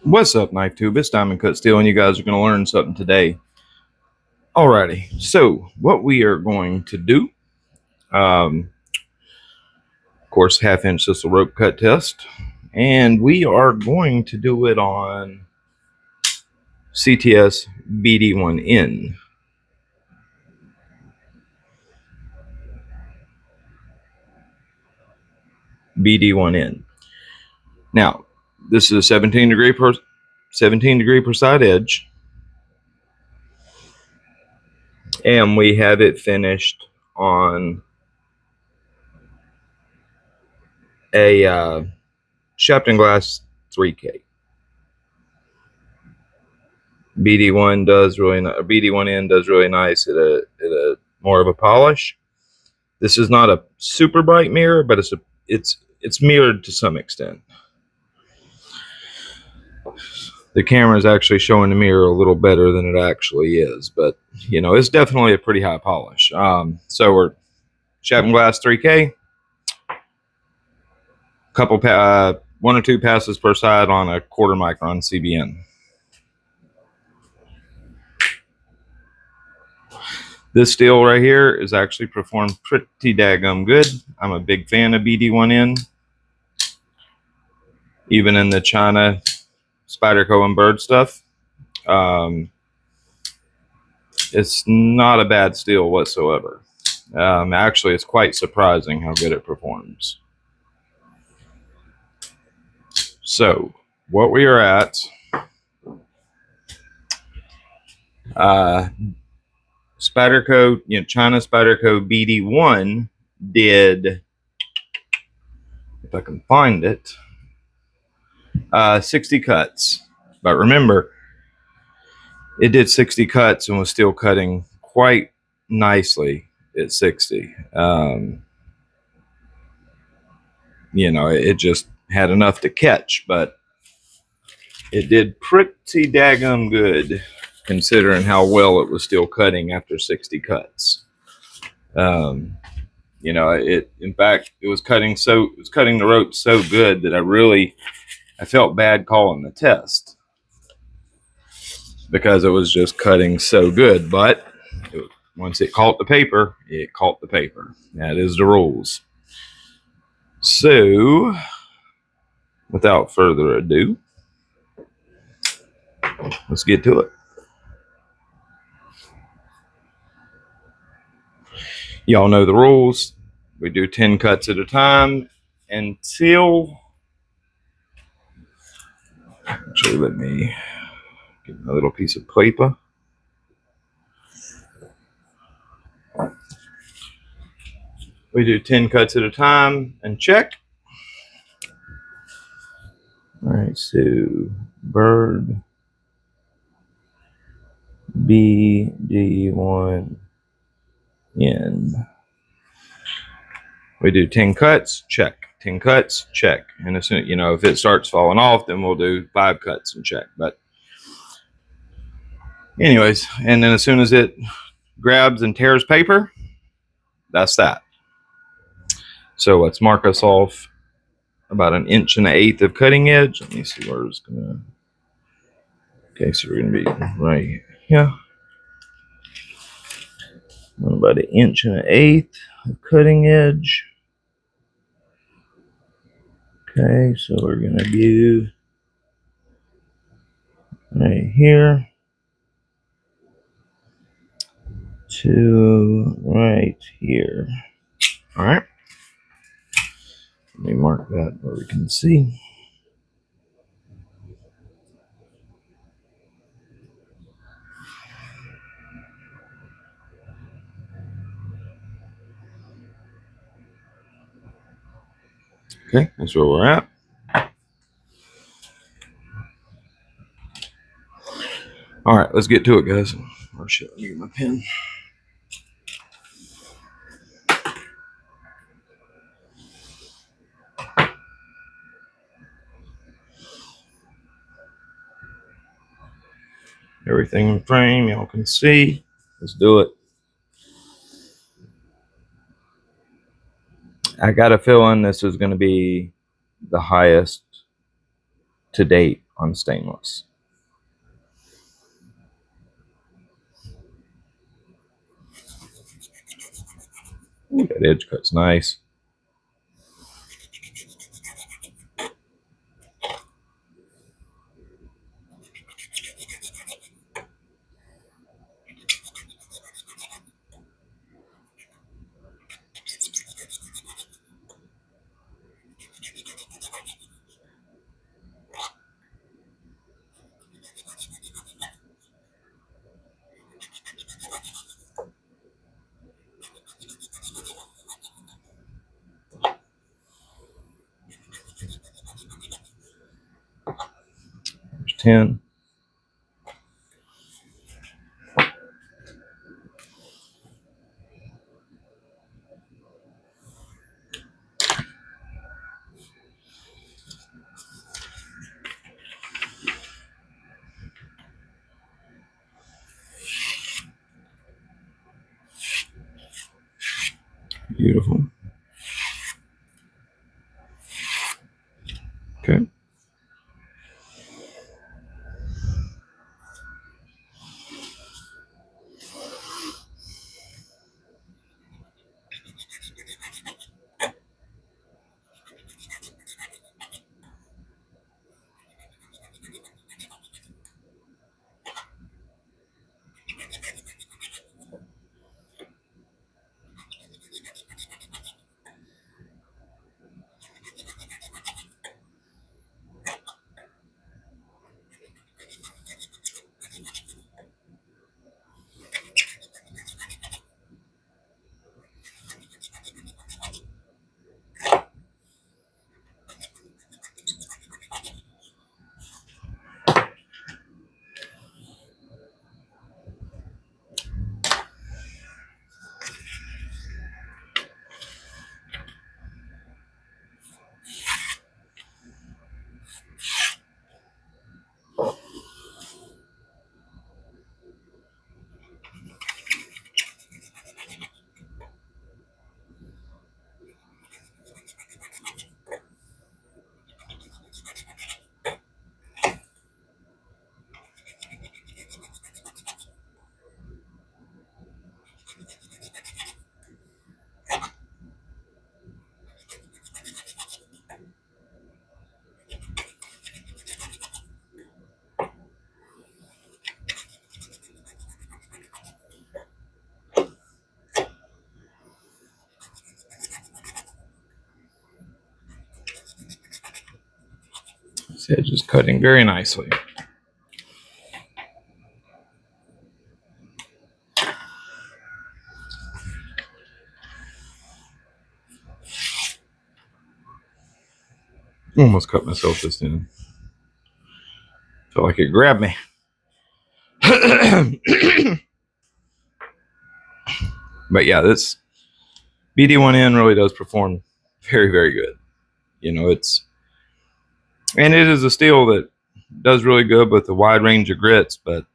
What's up, Knife Tube? It's Diamond Cut Steel, and you guys are going to learn something today. Alrighty, so what we are going to do, of course, half-inch sisal rope cut test, and we are going to do it on CTS-BD1N. BD1N. Now, this is a 17 degree per side edge, and we have it finished on a Shapton glass 3K. BD1 does really BD1N does really nice at a more of a polish. This is not a super bright mirror, but it's mirrored to some extent. The camera is actually showing the mirror a little better than it actually is, but you know, it's definitely a pretty high polish. So we're Shapton glass 3K, couple one or two passes per side on a 1/4 micron CBN. This steel right here is actually performed pretty daggum good. I'm a big fan of BD1N. Even in the China Spyderco and Byrd stuff. It's not a bad steel whatsoever. Actually, it's quite surprising how good it performs. So, what we are at, Spyderco, China Spyderco BD1 did, if I can find it, 60 cuts. But remember, it did 60 cuts and was still cutting quite nicely at 60. You know, it just had enough to catch, but it did pretty daggum good considering how well it was still cutting after 60 cuts. You know, in fact, it was cutting the rope so good that I felt bad calling the test because it was just cutting so good. But once it caught the paper, it caught the paper. That is the rules. So, without further ado, let's get to it. Y'all know the rules. We do 10 cuts at a time until, actually, let me get a little piece of paper. We do 10 cuts at a time and check. All right, so Byrd BD1N. We do 10 cuts, check. 10 cuts, check. And as soon, if it starts falling off, then we'll do 5 cuts and check. But anyways, and then as soon as it grabs and tears paper, that's that. So let's mark us off about 1 1/8 of cutting edge. Let me see where it's gonna. Okay, so we're gonna be right here. About 1 1/8 of cutting edge. Okay, so we're gonna do right here to right here. All right. Let me mark that where we can see. Okay, that's where we're at. All right, let's get to it, guys. Oh shit, let me get my pen. Everything in frame, y'all can see. Let's do it. I got a feeling this is going to be the highest to date on stainless. Ooh, that edge cut's nice. There's 10. Beautiful. Okay. This edge is cutting very nicely. Almost cut myself this in. Felt like it grabbed me. But yeah, this BD1N really does perform very, very good. You know, it is a steel that does really good with a wide range of grits, but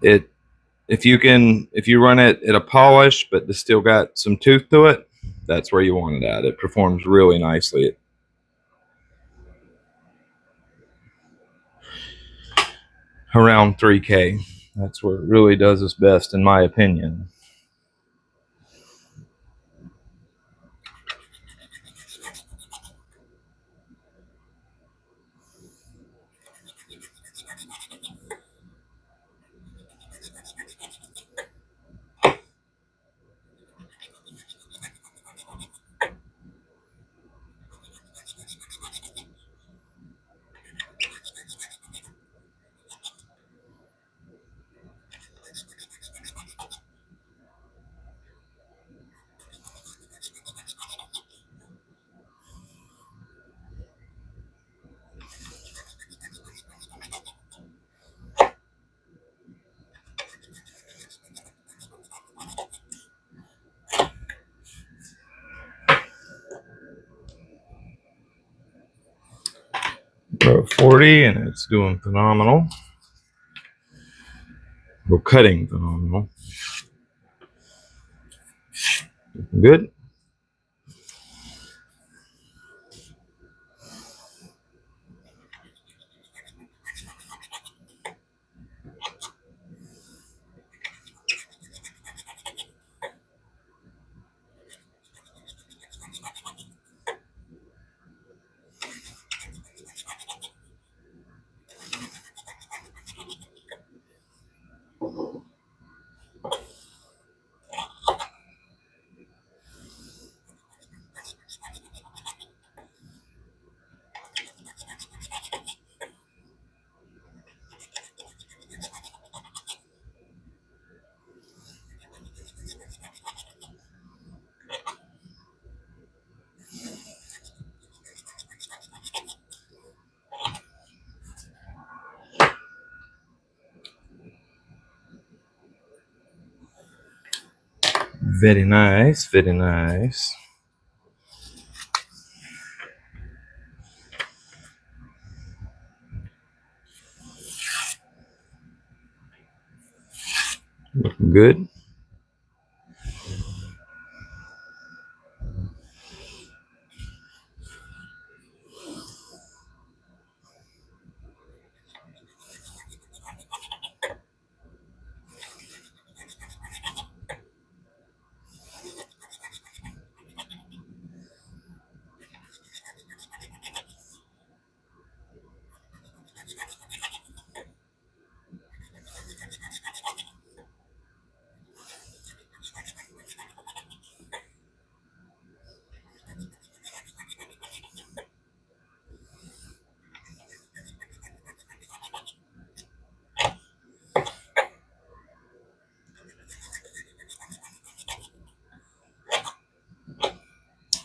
if you run it at a polish, but it's still got some tooth to it, that's where you want it at. It performs really nicely. Around 3K. That's where it really does its best, in my opinion. We're at 40 and it's doing phenomenal. We're cutting phenomenal. Good. Very nice, very nice. Looking good.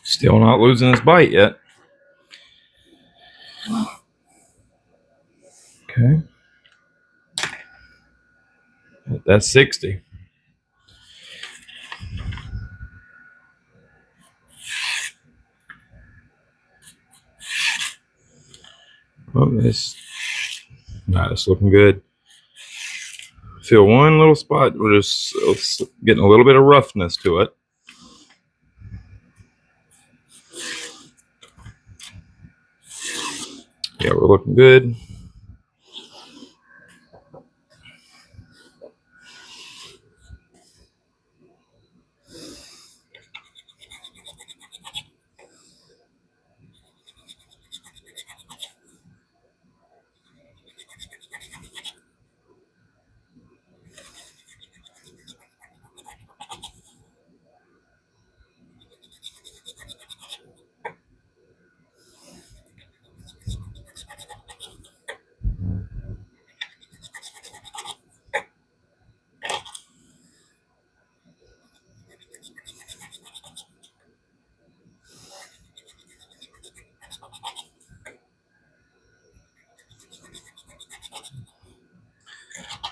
Still not losing his bite yet. Okay. That's 60. Oh, it's looking good. Feel one little spot where there's getting a little bit of roughness to it. Yeah, we're looking good.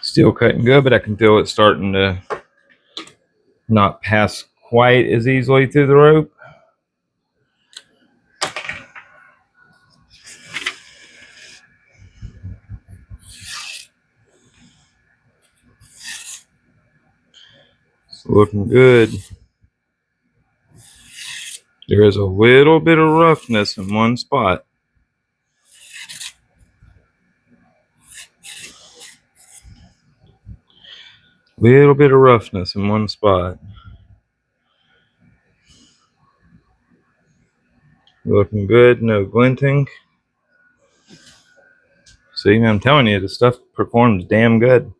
Still cutting good, but I can feel it starting to not pass quite as easily through the rope. It's looking good. There is a little bit of roughness in one spot. Little bit of roughness in one spot. Looking good, no glinting. See, I'm telling you, the stuff performs damn good.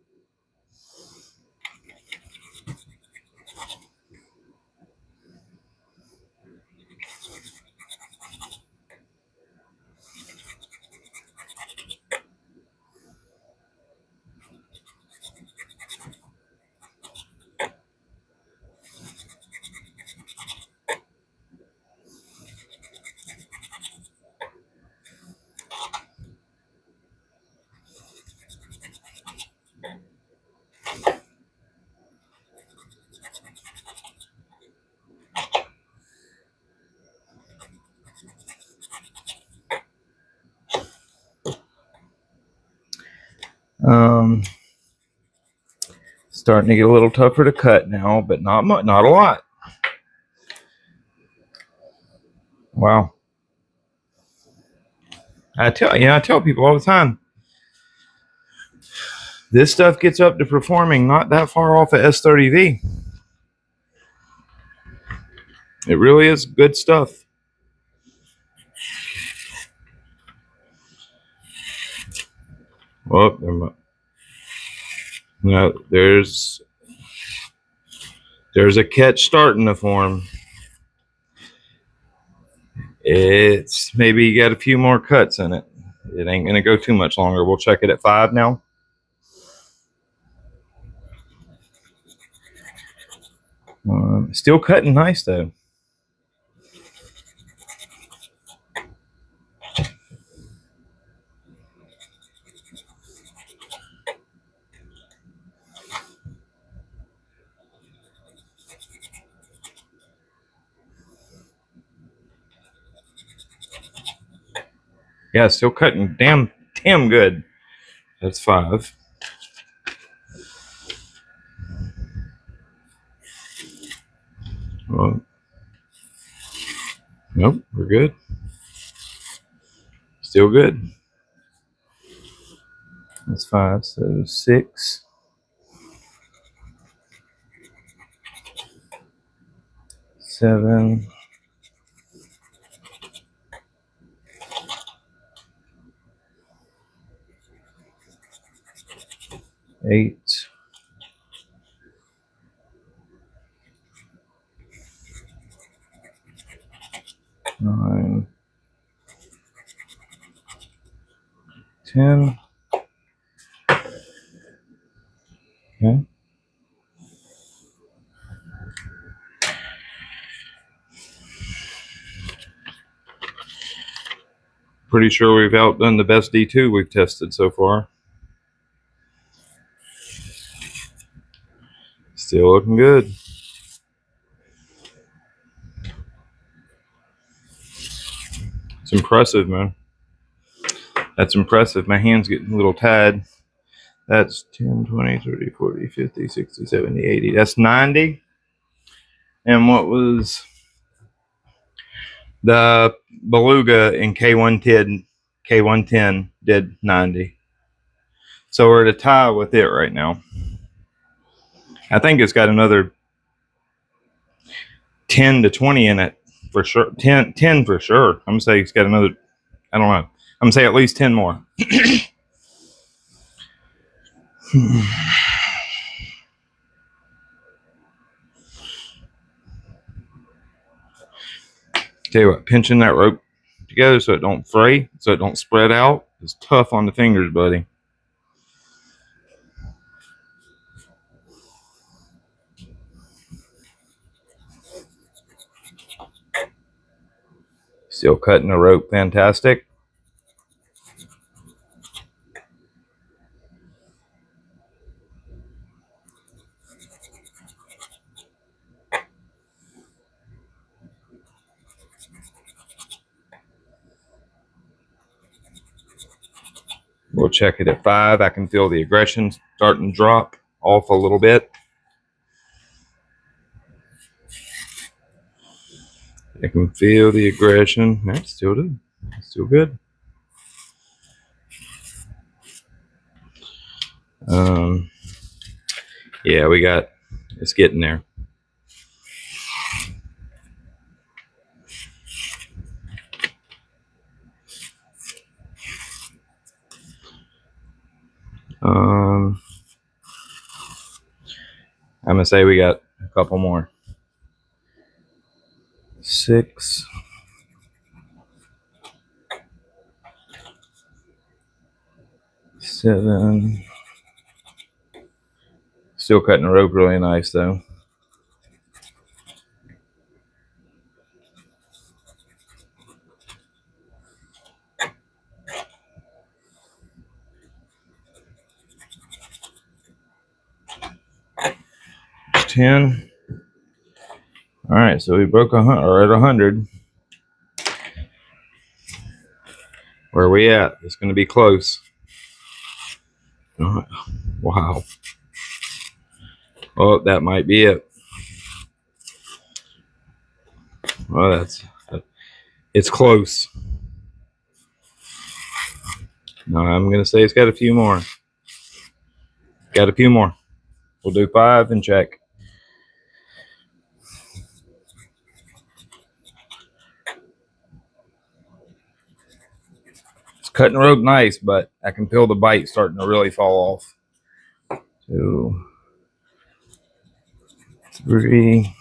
Starting to get a little tougher to cut now, but not much, not a lot. Wow. I tell people all the time, this stuff gets up to performing not that far off of S30V. It really is good stuff. Well, no, there's a catch starting to form. It's maybe you got a few more cuts in it. It ain't gonna go too much longer. We'll check it at 5 now. Still cutting nice though. Yeah, still cutting damn good. That's 5. Well, nope, we're good. Still good. That's 5. So 6, 7, 8, 9, 10. Okay. Pretty sure we've outdone the best D2 we've tested so far. Still looking good. It's impressive, man. That's impressive. My hand's getting a little tired. That's 10, 20, 30, 40, 50, 60, 70, 80. That's 90. And what was the Beluga in K110? K110 did 90. So we're at a tie with it right now. I think it's got another 10 to 20 in it for sure. 10 for sure. I'm going to say it's got another, I don't know. I'm going to say at least 10 more. Tell you what, pinching that rope together so it don't fray, so it don't spread out, is tough on the fingers, buddy. Still cutting the rope fantastic. We'll check it at 5. I can feel the aggression starting to drop off a little bit. I can feel the aggression. That's still good. Still good. Yeah, it's getting there. I'm gonna say we got a couple more. 6, 7. Still cutting the rope really nice though. 10. All right, so we broke 100, or at 100. Where are we at? It's going to be close. Wow. Oh, that might be it. Well, it's close. No, I'm going to say it's got a few more. Got a few more. We'll do 5 and check. It's cutting the rope nice, but I can feel the bite starting to really fall off. 2, 3,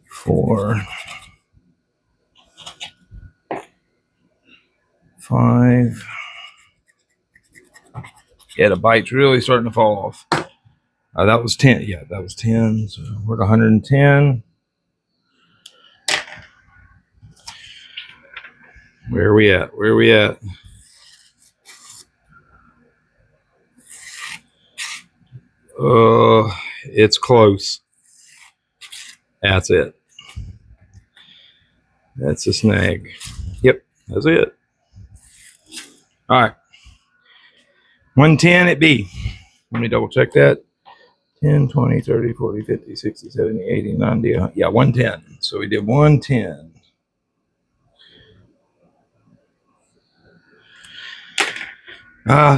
4, 5. Yeah, the bite's really starting to fall off. That was 10. Yeah, that was 10. So we're at 110. Where are we at? Where are we at? It's close. That's it. That's a snag. Yep, that's it. All right. 110 it be. Let me double check that. 10, 20, 30, 40, 50, 60, 70, 80, 90. Yeah, 110. So we did 110.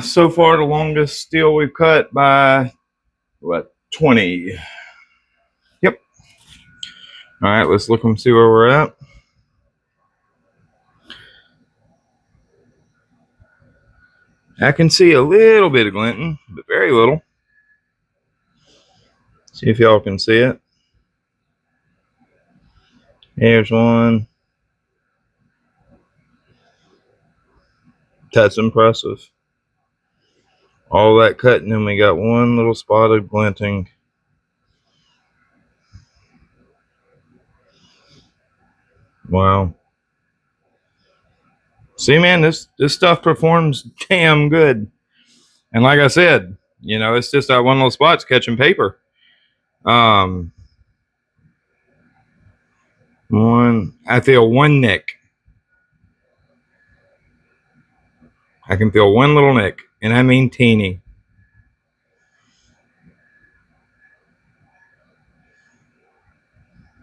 So far, the longest steel we've cut by, what, 20. Yep. All right, let's look and see where we're at. I can see a little bit of glinting, but very little. See if y'all can see it. Here's one. That's impressive. All that cutting, and we got one little spot of glinting. Wow. See, man, this stuff performs damn good. And like I said, you know, it's just that one little spot's catching paper. I feel one nick. I can feel one little nick, and I mean teeny.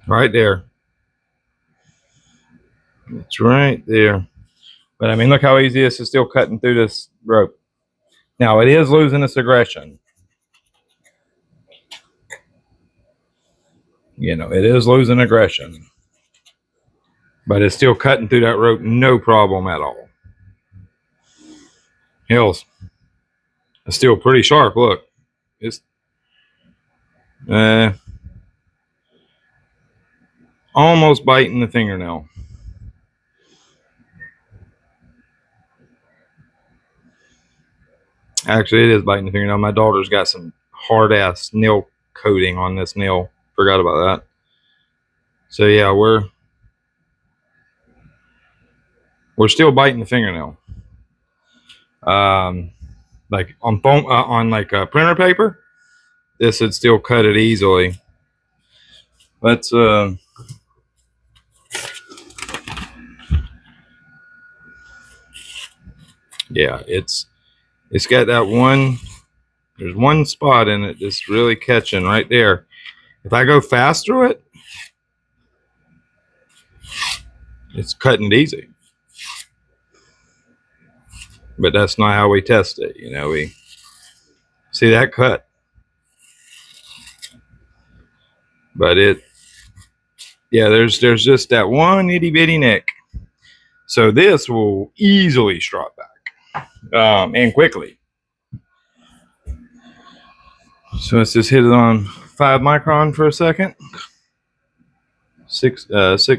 Right there. It's right there. But I mean, look how easy this is still cutting through this rope. Now, it is losing its aggression. You know, it is losing aggression. But it's still cutting through that rope, no problem at all. Hills. It's still pretty sharp. Look. It's almost biting the fingernail. Actually, it is biting the fingernail. My daughter's got some hard-ass nail coating on this nail. Forgot about that. So, yeah, we're still biting the fingernail. Like on foam, on like printer paper, this would still cut it easily. Let's yeah, it's got that one. There's one spot in it that's really catching right there. If I go fast through it, it's cutting it easy. But that's not how we test it. You know, we see that cut. But yeah, there's just that one itty bitty nick. So this will easily strop back, and quickly. So let's just hit it on 5 micron for a second. Six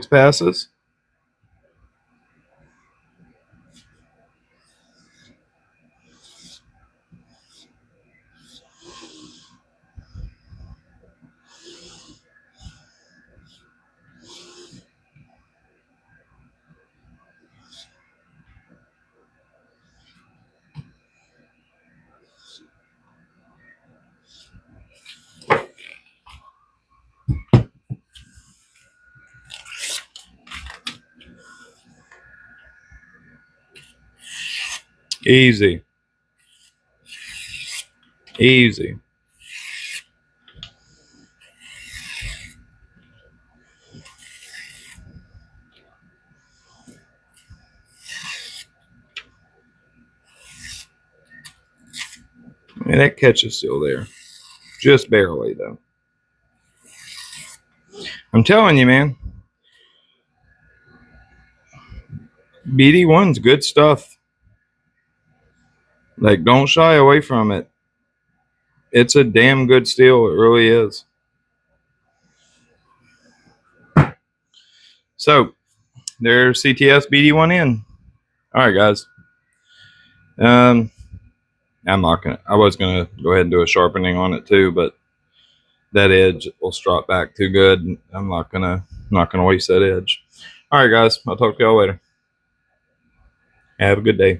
passes. Easy. Easy. And that catch is still there. Just barely, though. I'm telling you, man. BD1's good stuff. Like, don't shy away from it. It's a damn good steel. It really is. So, there's CTS-BD1N. All right, guys. I was gonna go ahead and do a sharpening on it too, but that edge will strop back too good. I'm not gonna waste that edge. All right, guys. I'll talk to y'all later. Have a good day.